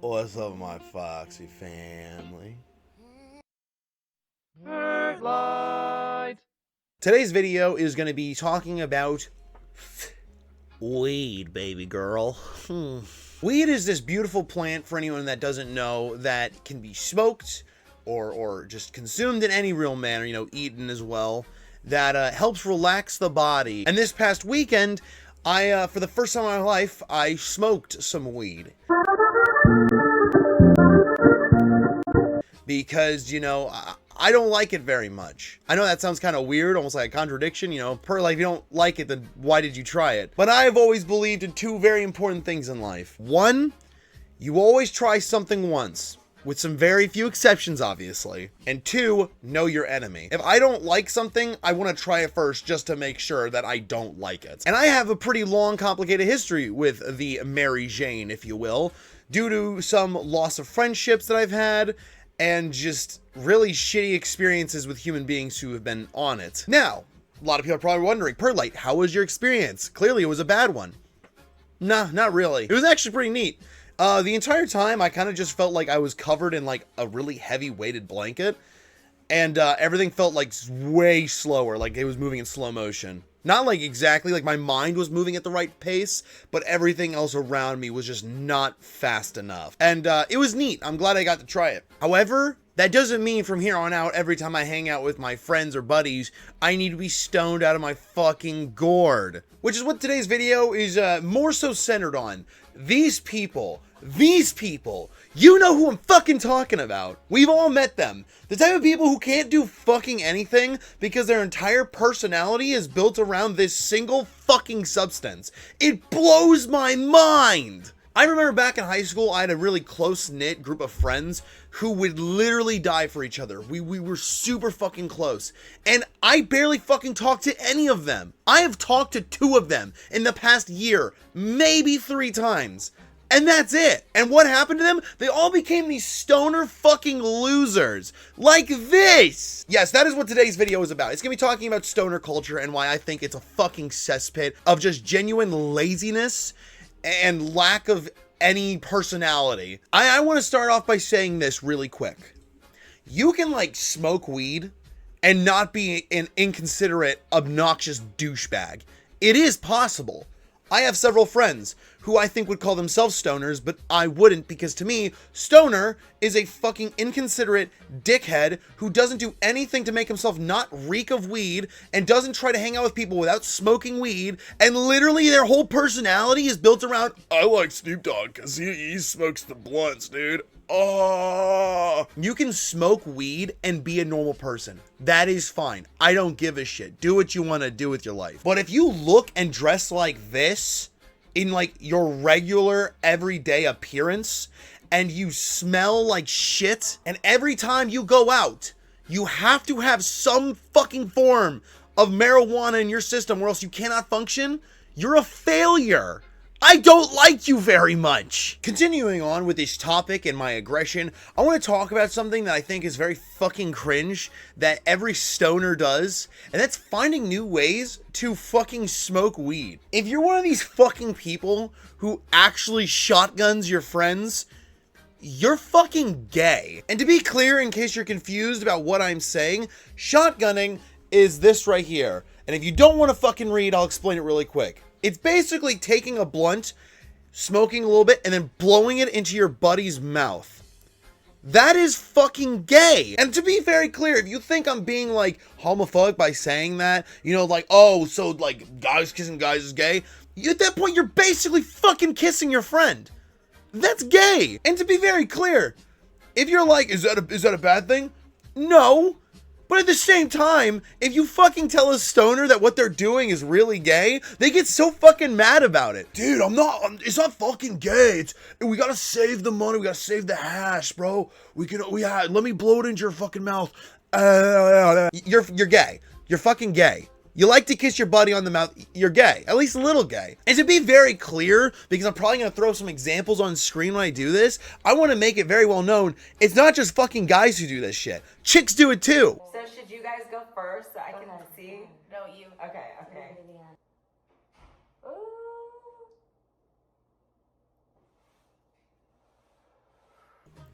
What's up, my Foxy family? Light. Today's video is going to be talking about weed, baby girl. Weed is this beautiful plant, for anyone that doesn't know, that can be smoked or just consumed in any real manner, eaten as well, that helps relax the body. And this past weekend, for the first time in my life, I smoked some weed. Because, I don't like it very much. I know that sounds kind of weird, almost like a contradiction, if you don't like it, then why did you try it? But I've always believed in two very important things in life. One, you always try something once, with some very few exceptions, obviously. And two, know your enemy. If I don't like something, I want to try it first just to make sure that I don't like it. And I have a pretty long, complicated history with the Mary Jane, if you will, due to some loss of friendships that I've had, and just really shitty experiences with human beings who have been on it. Now, a lot of people are probably wondering, Perlite, how was your experience? Clearly it was a bad one. Nah, not really. It was actually pretty neat. The entire time I kind of just felt like I was covered in like a really heavy weighted blanket, and everything felt like way slower, like it was moving in slow motion. Not like exactly like my mind was moving at the right pace, but everything else around me was just not fast enough. And it was neat. I'm glad I got to try it. However, that doesn't mean from here on out, every time I hang out with my friends or buddies, I need to be stoned out of my fucking gourd. Which is what today's video is more so centered on. These people, you know who I'm fucking talking about. We've all met them. The type of people who can't do fucking anything because their entire personality is built around this single fucking substance. It blows my mind. I remember back in high school, I had a really close-knit group of friends who would literally die for each other. We were super fucking close. And I barely fucking talked to any of them. I have talked to 2 of them in the past year, maybe 3 times. And that's it. And what happened to them? They all became these stoner fucking losers. Like this. Yes, that is what today's video is about. It's gonna be talking about stoner culture and why I think it's a fucking cesspit of just genuine laziness and lack of any personality. I want to start off by saying this really quick. You can like smoke weed and not be an inconsiderate, obnoxious douchebag. It is possible. I have several friends who I think would call themselves stoners, but I wouldn't, because to me, stoner is a fucking inconsiderate dickhead who doesn't do anything to make himself not reek of weed and doesn't try to hang out with people without smoking weed, and literally their whole personality is built around, I like Snoop Dogg because he smokes the blunts, dude. Oh, you can smoke weed and be a normal person. That is fine. I don't give a shit. Do what you want to do with your life. But if you look and dress like this in like your regular everyday appearance, and you smell like shit, and every time you go out, you have to have some fucking form of marijuana in your system or else you cannot function, you're a failure. I don't like you very much. Continuing on with this topic and my aggression, I want to talk about something that I think is very fucking cringe that every stoner does, and that's finding new ways to fucking smoke weed. If you're one of these fucking people who actually shotguns your friends, you're fucking gay. And to be clear, in case you're confused about what I'm saying, shotgunning is this right here. And if you don't want to fucking read, I'll explain it really quick. It's basically taking a blunt, smoking a little bit, and then blowing it into your buddy's mouth. That is fucking gay. And to be very clear, if you think I'm being like homophobic by saying that, like, oh, so like guys kissing guys is gay, at that point you're basically fucking kissing your friend. That's gay. And to be very clear, if you're like, is that a bad thing? No. But at the same time, if you fucking tell a stoner that what they're doing is really gay, they get so fucking mad about it. Dude, it's not fucking gay. We gotta save the money. We gotta save the hash, bro. Let me blow it into your fucking mouth. You're gay. You're fucking gay. You like to kiss your buddy on the mouth, you're gay. At least a little gay. And to be very clear, because I'm probably gonna throw some examples on screen when I do this, I wanna make it very well known, it's not just fucking guys who do this shit. Chicks do it too. So should you guys go first so I can see? No, you. Okay.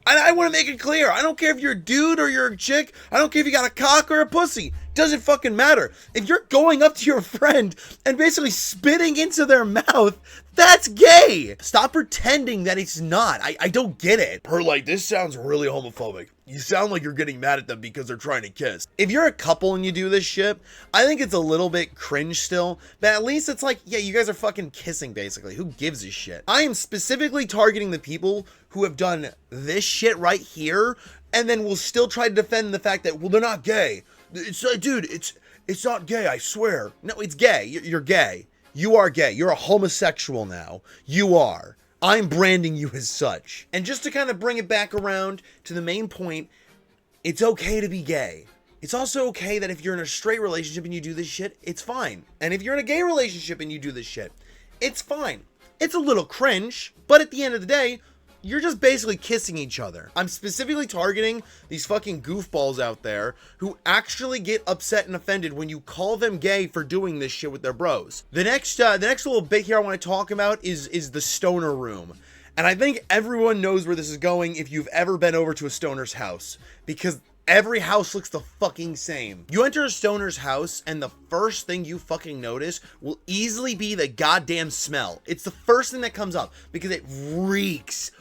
I want to make it clear. I don't care if you're a dude or you're a chick. I don't care if you got a cock or a pussy. Doesn't fucking matter. If you're going up to your friend and basically spitting into their mouth, that's gay. Stop pretending that it's not. I don't get it. Perlite, this sounds really homophobic. You sound like you're getting mad at them because they're trying to kiss. If you're a couple and you do this shit, I think it's a little bit cringe still, but at least it's like, yeah, you guys are fucking kissing basically. Who gives a shit? I am specifically targeting the people who have done this shit right here and then will still try to defend the fact that, well, they're not gay. It's like, dude, it's not gay, I swear. No, it's gay. You're gay. You are gay. You're a homosexual now. You are. I'm branding you as such. And just to kind of bring it back around to the main point, it's okay to be gay. It's also okay that if you're in a straight relationship and you do this shit, it's fine. And if you're in a gay relationship and you do this shit, it's fine. It's a little cringe, but at the end of the day, you're just basically kissing each other. I'm specifically targeting these fucking goofballs out there who actually get upset and offended when you call them gay for doing this shit with their bros. The next little bit here I want to talk about is the stoner room. And I think everyone knows where this is going if you've ever been over to a stoner's house, because every house looks the fucking same. You enter a stoner's house and the first thing you fucking notice will easily be the goddamn smell. It's the first thing that comes up because it reeks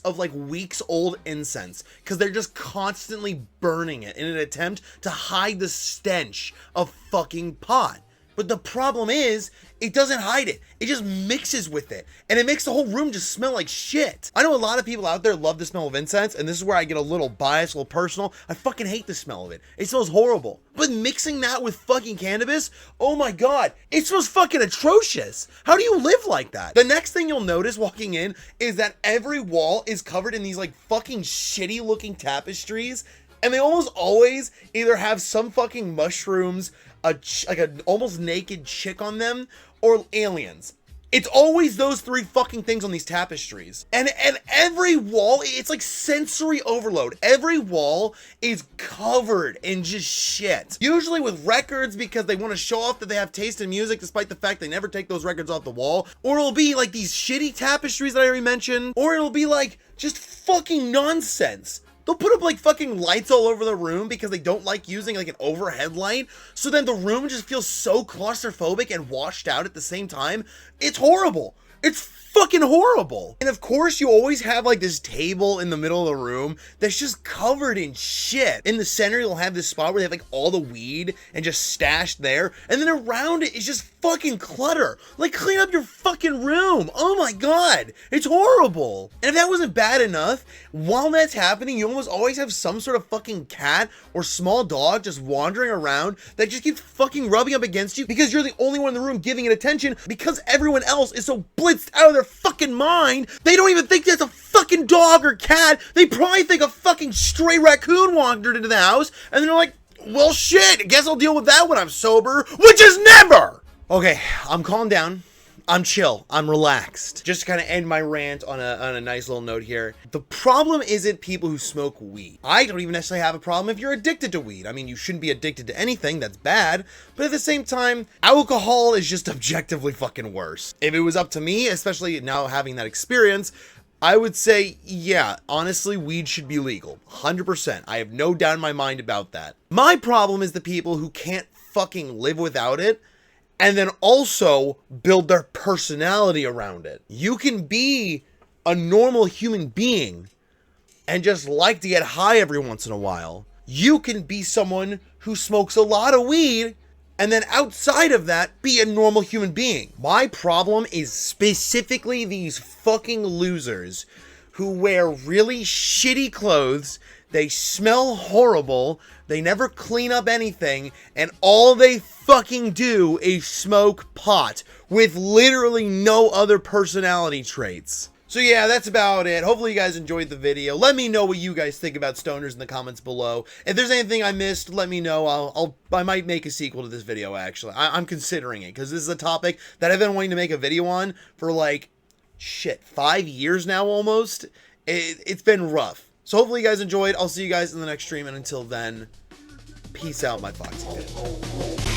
of like weeks old incense, because they're just constantly burning it in an attempt to hide the stench of fucking pot. But the problem is, it doesn't hide it. It just mixes with it. And it makes the whole room just smell like shit. I know a lot of people out there love the smell of incense, and this is where I get a little biased, a little personal. I fucking hate the smell of it. It smells horrible. But mixing that with fucking cannabis, oh my god, it smells fucking atrocious. How do you live like that? The next thing you'll notice walking in is that every wall is covered in these like fucking shitty looking tapestries. And they almost always either have some fucking mushrooms, like an almost naked chick on them, or aliens. It's always those three fucking things on these tapestries. And every wall, it's like sensory overload. Every wall is covered in just shit. Usually with records, because they want to show off that they have taste in music despite the fact they never take those records off the wall. Or it'll be like these shitty tapestries that I already mentioned. Or it'll be like just fucking nonsense. They'll put up like fucking lights all over the room because they don't like using like an overhead light. So then the room just feels so claustrophobic and washed out at the same time. It's horrible. It's fucking horrible. And of course you always have like this table in the middle of the room that's just covered in shit. In the center you'll have this spot where they have like all the weed and just stashed there. And then around it is just fucking clutter. Like, clean up your fucking room. Oh my god. It's horrible. And if that wasn't bad enough, while that's happening, you almost always have some sort of fucking cat or small dog just wandering around that just keeps fucking rubbing up against you because you're the only one in the room giving it attention, because everyone else is so blitzed out of their fucking mind, they don't even think that's a fucking dog or cat. They probably think a fucking stray raccoon wandered into the house, and they're like, well shit, I guess I'll deal with that when I'm sober, which is never! Okay, I'm calmed down. I'm chill. I'm relaxed. Just to kind of end my rant on a nice little note here. The problem isn't people who smoke weed. I don't even necessarily have a problem if you're addicted to weed. I mean, you shouldn't be addicted to anything. That's bad. But at the same time, alcohol is just objectively fucking worse. If it was up to me, especially now having that experience, I would say, yeah, honestly, weed should be legal. 100%. I have no doubt in my mind about that. My problem is the people who can't fucking live without it, and then also build their personality around it. You can be a normal human being and just like to get high every once in a while. You can be someone who smokes a lot of weed and then outside of that, be a normal human being. My problem is specifically these fucking losers who wear really shitty clothes. They smell horrible, they never clean up anything, and all they fucking do is smoke pot with literally no other personality traits. So yeah, that's about it. Hopefully you guys enjoyed the video. Let me know what you guys think about stoners in the comments below. If there's anything I missed, let me know. I might make a sequel to this video, actually. I'm considering it, because this is a topic that I've been wanting to make a video on for like, shit, 5 years now almost. It's been rough. So hopefully you guys enjoyed. I'll see you guys in the next stream, and until then, peace out, my Foxy fans.